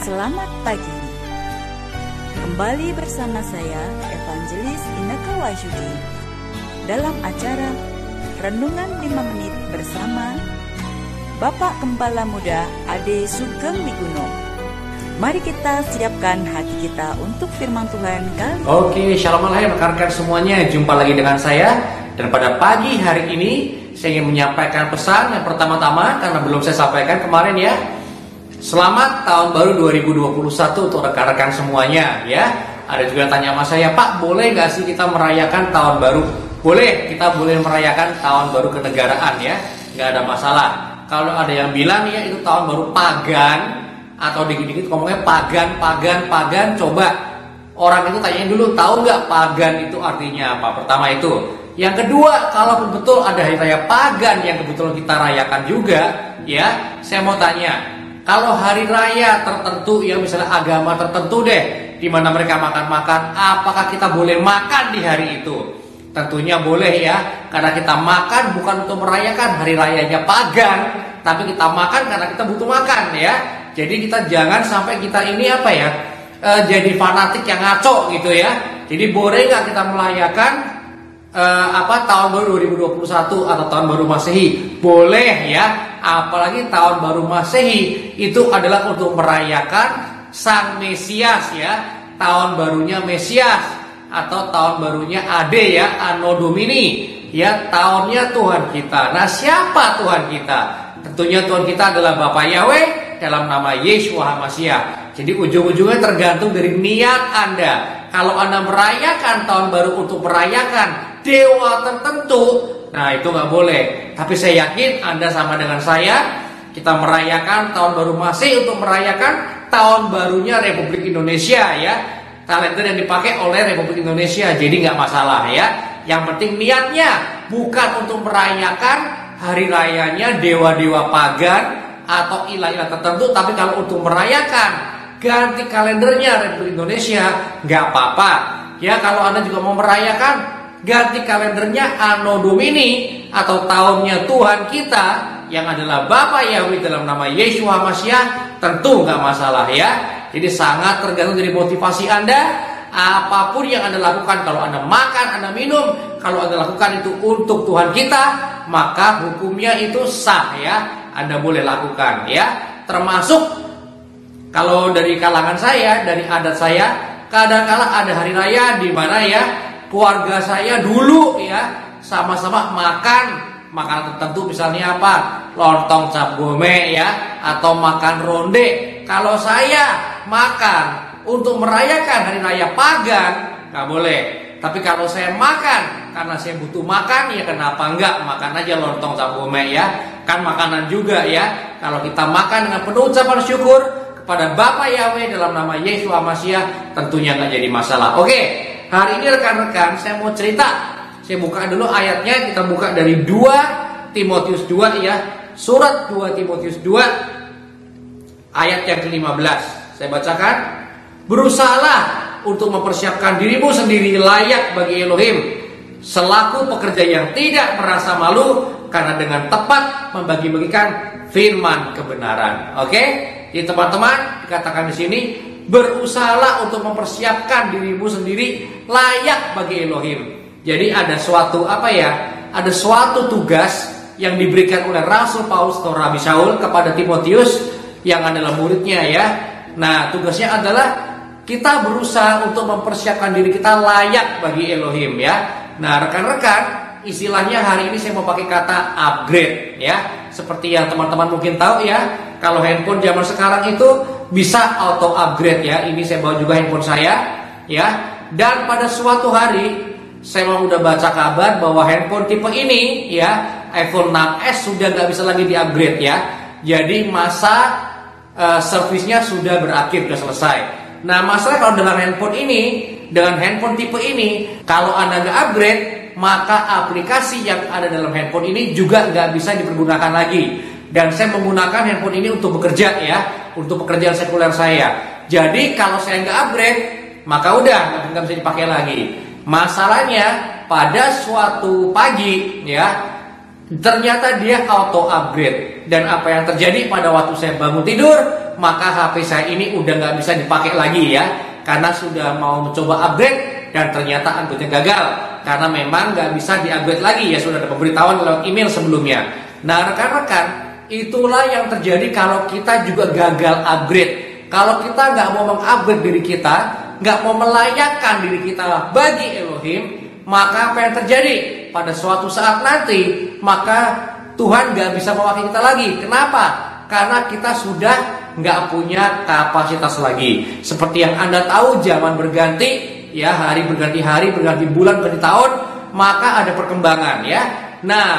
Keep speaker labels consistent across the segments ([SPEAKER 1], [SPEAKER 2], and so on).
[SPEAKER 1] Selamat pagi. Kembali bersama saya Evangelis Inneke Wahyudi dalam acara Renungan 5 Menit bersama Bapak Gembala Muda Ade Sugeng Wiguno. Mari kita siapkan hati kita untuk firman Tuhan kali.
[SPEAKER 2] Oke, shalom alaikum rekan-rekan semuanya. Jumpa lagi dengan saya. Dan pada pagi hari ini saya ingin menyampaikan pesan yang pertama-tama, karena belum saya sampaikan kemarin ya. Selamat tahun baru 2021 untuk rekan-rekan semuanya ya. Ada juga yang tanya sama saya, Pak, boleh gak sih kita merayakan tahun baru? Boleh, kita boleh merayakan tahun baru kenegaraan ya, gak ada masalah. Kalau ada yang bilang ya itu tahun baru pagan, atau dikit-dikit ngomongnya pagan, coba orang itu tanyain dulu, tahu gak pagan itu artinya apa? Pertama itu. Yang kedua, kalau betul ada hari raya pagan yang kebetulan kita rayakan juga ya, saya mau tanya, kalau hari raya tertentu ya, misalnya agama tertentu deh, di mana mereka makan-makan, apakah kita boleh makan di hari itu? Tentunya boleh ya, karena kita makan bukan untuk merayakan hari rayanya pagan, tapi kita makan karena kita butuh makan ya. Jadi kita jangan sampai kita ini apa ya, jadi fanatik yang ngaco gitu ya. Jadi boleh nggak kita merayakan tahun baru 2021 atau tahun baru Masehi? Boleh ya. Apalagi tahun baru Masehi itu adalah untuk merayakan Sang Mesias ya, tahun barunya Mesias atau tahun barunya Ade ya, Anno Domini ya, tahunnya Tuhan kita. Nah, siapa Tuhan kita? Tentunya Tuhan kita adalah Bapa Yahweh dalam nama Yeshua HaMashiach. Jadi ujung-ujungnya tergantung dari niat Anda. Kalau Anda merayakan tahun baru untuk merayakan dewa tertentu, nah itu nggak boleh. Tapi saya yakin Anda sama dengan saya, kita merayakan tahun baru Masehi untuk merayakan tahun barunya Republik Indonesia ya. Kalender yang dipakai oleh Republik Indonesia, jadi nggak masalah ya. Yang penting niatnya bukan untuk merayakan hari rayanya dewa-dewa pagan atau ilah-ilah tertentu, tapi kalau untuk merayakan ganti kalendernya Republik Indonesia, nggak apa-apa ya. Kalau Anda juga mau merayakan ganti kalendernya Anno Domini atau tahunnya Tuhan kita yang adalah Bapa Yahweh dalam nama Yeshua HaMashiach, tentu nggak masalah ya. Jadi sangat tergantung dari motivasi Anda. Apapun yang Anda lakukan, kalau Anda makan, Anda minum, kalau Anda lakukan itu untuk Tuhan kita, maka hukumnya itu sah ya. Anda boleh lakukan ya. Termasuk kalau dari kalangan saya, dari adat saya, kadang-kala ada hari raya di mana ya keluarga saya dulu ya sama-sama makan makanan tertentu, misalnya apa, lontong cap gome ya, atau makan ronde. Kalau saya makan untuk merayakan hari raya pagan, nggak boleh. Tapi kalau saya makan karena saya butuh makan, ya kenapa enggak, makan aja lontong cap gome ya, kan makanan juga ya. Kalau kita makan dengan penuh ucapan syukur kepada Bapa Yahweh dalam nama Yeshua HaMashiach, tentunya nggak jadi masalah. Oke, hari ini rekan-rekan saya mau cerita. Saya buka dulu ayatnya, kita buka dari 2 Timotius 2 ya. Surat 2 Timotius 2 ayat yang ke-15. Saya bacakan. Berusahalah untuk mempersiapkan dirimu sendiri layak bagi Elohim, selaku pekerja yang tidak merasa malu, karena dengan tepat membagi-bagikan firman kebenaran. Oke? Jadi teman-teman, dikatakan di sini, berusahalah untuk mempersiapkan dirimu sendiri layak bagi Elohim. Jadi ada suatu ada suatu tugas yang diberikan oleh Rasul Paulus atau Rabi Shaul kepada Timotius yang adalah muridnya ya. Nah, tugasnya adalah kita berusaha untuk mempersiapkan diri kita layak bagi Elohim ya. Nah, rekan-rekan, istilahnya hari ini saya mau pakai kata upgrade ya. Seperti yang teman-teman mungkin tahu ya, kalau handphone zaman sekarang itu bisa auto upgrade ya. Ini saya bawa juga handphone saya ya. Dan pada suatu hari saya udah baca kabar bahwa handphone tipe ini ya, iPhone 6s sudah nggak bisa lagi di-upgrade ya. Jadi masa servisnya sudah berakhir, sudah selesai. Nah, masalah kalau dengan handphone ini, dengan handphone tipe ini, kalau Anda nggak upgrade, maka aplikasi yang ada dalam handphone ini juga nggak bisa dipergunakan lagi. Dan saya menggunakan handphone ini untuk bekerja ya, untuk pekerjaan sekuler saya. Jadi kalau saya nggak upgrade, maka udah nggak bisa dipakai lagi. Masalahnya pada suatu pagi ya, Ternyata dia auto upgrade. Dan apa yang terjadi pada waktu saya bangun tidur, maka HP saya ini udah nggak bisa dipakai lagi ya, karena sudah mau mencoba upgrade dan ternyata upgrade-nya gagal. Karena memang nggak bisa di-upgrade lagi ya, sudah ada pemberitahuan lewat email sebelumnya. Nah rekan-rekan, itulah yang terjadi kalau kita juga gagal upgrade. Kalau kita nggak mau mengupgrade diri kita, nggak mau melayakkan diri kita bagi Elohim, maka apa yang terjadi? Pada suatu saat nanti, maka Tuhan gak bisa memakai kita lagi. Kenapa? Karena kita sudah gak punya kapasitas lagi. Seperti yang Anda tahu, zaman berganti, ya, hari berganti hari, berganti bulan, berganti tahun, maka ada perkembangan ya. Nah,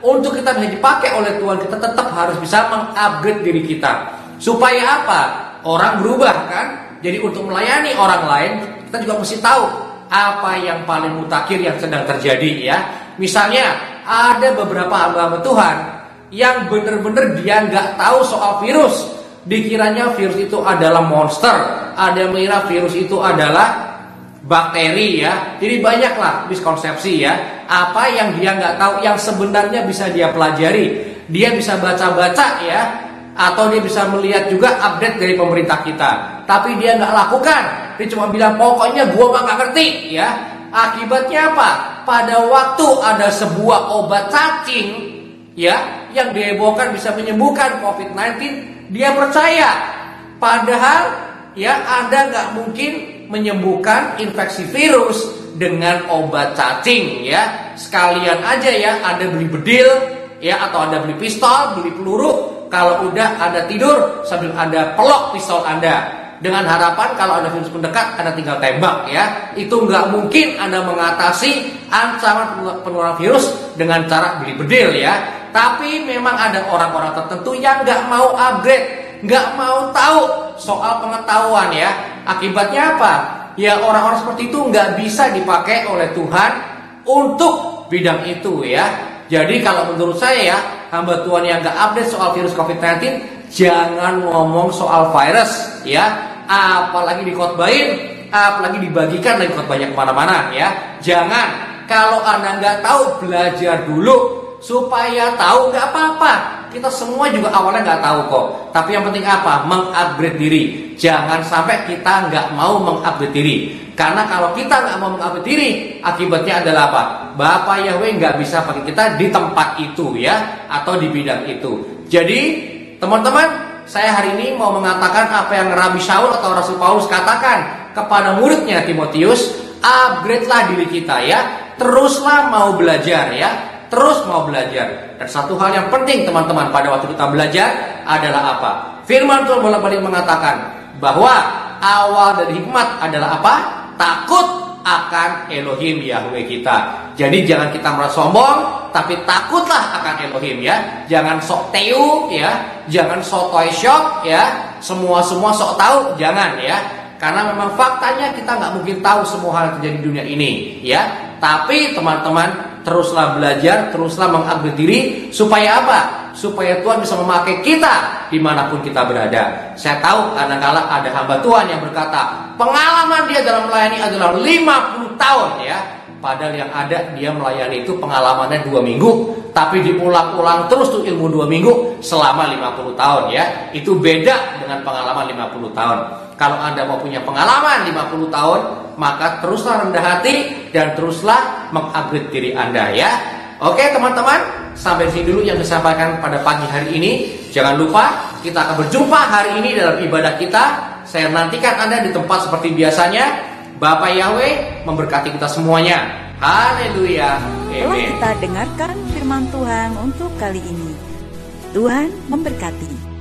[SPEAKER 2] untuk kita bisa dipakai oleh Tuhan, kita tetap harus bisa mengupgrade diri kita. Supaya apa? Orang berubah kan? Jadi untuk melayani orang lain, kita juga mesti tahu apa yang paling mutakhir yang sedang terjadi ya. Misalnya ada beberapa hamba Tuhan yang benar-benar dia nggak tahu soal virus. Dikiranya virus itu adalah monster, ada yang mengira virus itu adalah bakteri ya. Jadi banyaklah miskonsepsi ya. Apa yang dia nggak tahu yang sebenarnya bisa dia pelajari, dia bisa baca-baca ya, atau dia bisa melihat juga update dari pemerintah kita. Tapi dia nggak lakukan. Dia cuma bilang pokoknya gua mah nggak ngerti ya. Akibatnya apa? Pada waktu ada sebuah obat cacing ya yang dihebohkan bisa menyembuhkan COVID-19, dia percaya. Padahal ya Anda nggak mungkin menyembuhkan infeksi virus dengan obat cacing ya. Sekalian aja ya Anda beli bedil ya, atau Anda beli pistol, beli peluru. Kalau udah Anda tidur sambil Anda pelok pistol Anda, dengan harapan kalau ada virus mendekat Anda tinggal tembak ya. Itu nggak mungkin Anda mengatasi ancaman penularan virus dengan cara beli bedil ya. Tapi memang ada orang-orang tertentu yang nggak mau upgrade, nggak mau tahu soal pengetahuan ya. Akibatnya apa? Ya orang-orang seperti itu nggak bisa dipakai oleh Tuhan untuk bidang itu ya. Jadi kalau menurut saya ya, hamba Tuhan yang nggak update soal virus COVID-19, jangan ngomong soal virus ya. Apalagi dikhotbahin, apalagi dibagikan lagi khotbahnya kemana-mana ya. Jangan. Kalau Anda nggak tahu, belajar dulu supaya tahu. Nggak apa-apa, kita semua juga awalnya nggak tahu kok. Tapi yang penting apa? Mengupgrade diri. Jangan sampai kita nggak mau mengupgrade diri. Karena kalau kita nggak mau mengupgrade diri, akibatnya adalah apa? Bapak Yahweh nggak bisa pakai kita di tempat itu ya, atau di bidang itu. Jadi teman-teman, saya hari ini mau mengatakan apa yang Rabi Shaul atau Rasul Paulus katakan kepada muridnya Timotius. Upgrade-lah diri kita ya. Teruslah mau belajar ya. Terus mau belajar. Dan satu hal yang penting teman-teman pada waktu kita belajar adalah apa? Firman Tuhan bolak-balik mengatakan bahwa awal dari hikmat adalah apa? Takut akan Elohim Yahweh kita. Jadi jangan kita merasa sombong, tapi takutlah akan Elohim ya. Jangan sok teu ya, jangan sok toy shop ya. Semua sok tahu, jangan ya. Karena memang faktanya kita nggak mungkin tahu semua hal yang terjadi di dunia ini ya. Tapi teman-teman, teruslah belajar, teruslah mengupgrade diri supaya apa? Supaya Tuhan bisa memakai kita dimanapun kita berada. Saya tahu kadang-kala ada hamba Tuhan yang berkata pengalaman dia dalam melayani adalah 50 tahun ya. Padahal yang ada dia melayani itu pengalamannya 2 minggu, tapi diulang-ulang terus tuh ilmu 2 minggu selama 50 tahun ya. Itu beda dengan pengalaman 50 tahun. Kalau Anda mau punya pengalaman 50 tahun, maka teruslah rendah hati dan teruslah mengupgrade diri Anda ya. Oke teman-teman, sampai sini dulu yang disampaikan pada pagi hari ini. Jangan lupa kita akan berjumpa hari ini dalam ibadah kita. Saya nantikan Anda di tempat seperti biasanya. Bapak Yahweh memberkati kita semuanya. Haleluya.
[SPEAKER 1] Telah kita dengarkan firman Tuhan untuk kali ini. Tuhan memberkati.